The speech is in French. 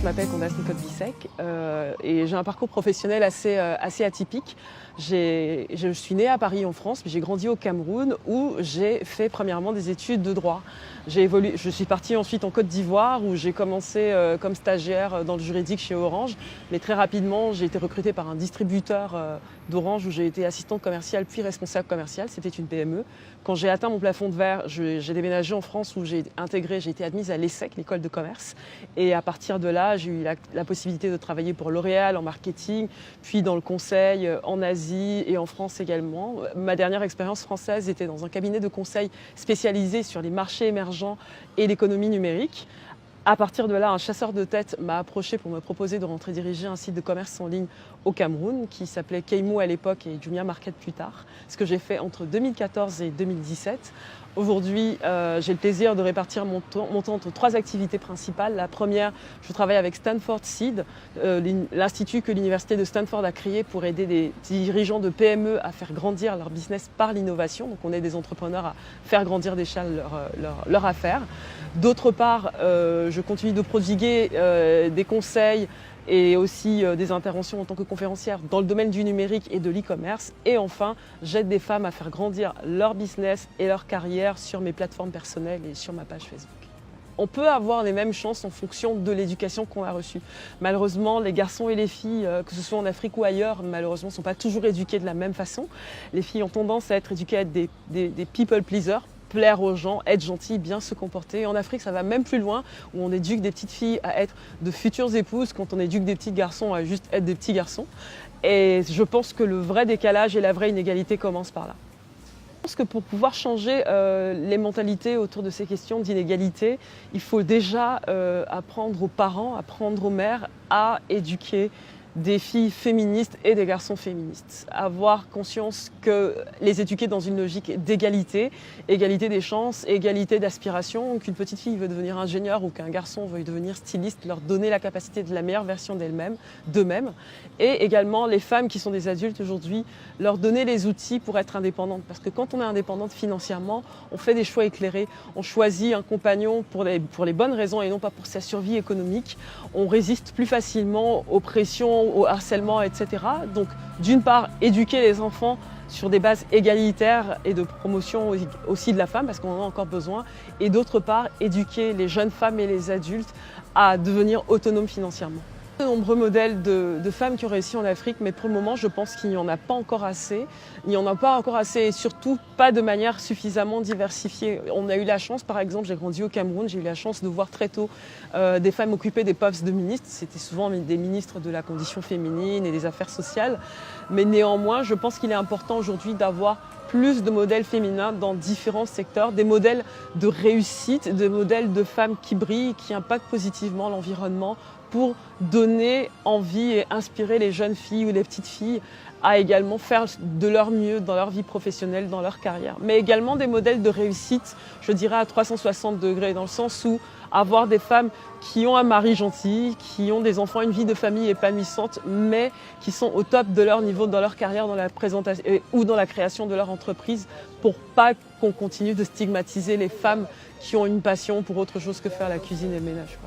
je m'appelle Candace Nicole-Bissec et j'ai un parcours professionnel assez atypique. Je suis née à Paris en France, mais j'ai grandi au Cameroun où j'ai fait premièrement des études de droit. Je suis partie ensuite en Côte d'Ivoire où j'ai commencé comme stagiaire dans le juridique chez Orange. Mais très rapidement, j'ai été recrutée par un distributeur d'Orange où j'ai été assistante commerciale puis responsable commerciale. C'était une PME. Quand j'ai atteint mon plafond de verre, j'ai déménagé en France où j'ai été admise à l'ESSEC, l'école de commerce. Et à partir de là, j'ai eu la possibilité de travailler pour L'Oréal en marketing, puis dans le conseil en Asie et en France également. Ma dernière expérience française était dans un cabinet de conseil spécialisé sur les marchés émergents et l'économie numérique. À partir de là, un chasseur de tête m'a approché pour me proposer de rentrer diriger un site de commerce en ligne au Cameroun qui s'appelait Keimu à l'époque et Jumia Market plus tard, ce que j'ai fait entre 2014 et 2017. Aujourd'hui, j'ai le plaisir de répartir mon temps entre trois activités principales. La première, je travaille avec Stanford Seed, l'institut que l'université de Stanford a créé pour aider des dirigeants de PME à faire grandir leur business par l'innovation. Donc on aide des entrepreneurs à faire grandir d'échelle leur affaire. D'autre part, je continue de prodiguer des conseils et aussi des interventions en tant que conférencière dans le domaine du numérique et de l'e-commerce. Et enfin, j'aide des femmes à faire grandir leur business et leur carrière sur mes plateformes personnelles et sur ma page Facebook. On peut avoir les mêmes chances en fonction de l'éducation qu'on a reçue. Malheureusement, les garçons et les filles, que ce soit en Afrique ou ailleurs, malheureusement, ne sont pas toujours éduqués de la même façon. Les filles ont tendance à être éduquées à être des people pleasers, plaire aux gens, être gentil, bien se comporter. En Afrique, ça va même plus loin, où on éduque des petites filles à être de futures épouses, quand on éduque des petits garçons à juste être des petits garçons. Et je pense que le vrai décalage et la vraie inégalité commencent par là. Je pense que pour pouvoir changer les mentalités autour de ces questions d'inégalité, il faut déjà apprendre aux parents, apprendre aux mères à éduquer des filles féministes et des garçons féministes. Avoir conscience que les éduquer dans une logique d'égalité, égalité des chances, égalité d'aspiration, qu'une petite fille veut devenir ingénieure ou qu'un garçon veut devenir styliste, leur donner la capacité de la meilleure version d'eux-mêmes. Et également les femmes qui sont des adultes aujourd'hui, leur donner les outils pour être indépendantes. Parce que quand on est indépendante financièrement, on fait des choix éclairés, on choisit un compagnon pour les bonnes raisons et non pas pour sa survie économique. On résiste plus facilement aux pressions, au harcèlement, etc. Donc, d'une part, éduquer les enfants sur des bases égalitaires et de promotion aussi de la femme, parce qu'on en a encore besoin. Et d'autre part, éduquer les jeunes femmes et les adultes à devenir autonomes financièrement. De nombreux modèles de femmes qui ont réussi en Afrique, mais pour le moment, je pense qu'il n'y en a pas encore assez. Il n'y en a pas encore assez et surtout pas de manière suffisamment diversifiée. On a eu la chance, par exemple, j'ai grandi au Cameroun, j'ai eu la chance de voir très tôt des femmes occuper des postes de ministres. C'était souvent des ministres de la condition féminine et des affaires sociales. Mais néanmoins, je pense qu'il est important aujourd'hui d'avoir plus de modèles féminins dans différents secteurs, des modèles de réussite, des modèles de femmes qui brillent, qui impactent positivement l'environnement pour donner envie et inspirer les jeunes filles ou les petites filles à également faire de leur mieux dans leur vie professionnelle, dans leur carrière. Mais également des modèles de réussite, je dirais à 360 degrés, dans le sens où avoir des femmes qui ont un mari gentil, qui ont des enfants, une vie de famille épanouissante, mais qui sont au top de leur niveau dans leur carrière, dans la présentation ou dans la création de leur entreprise, pour pas qu'on continue de stigmatiser les femmes qui ont une passion pour autre chose que faire la cuisine et le ménage.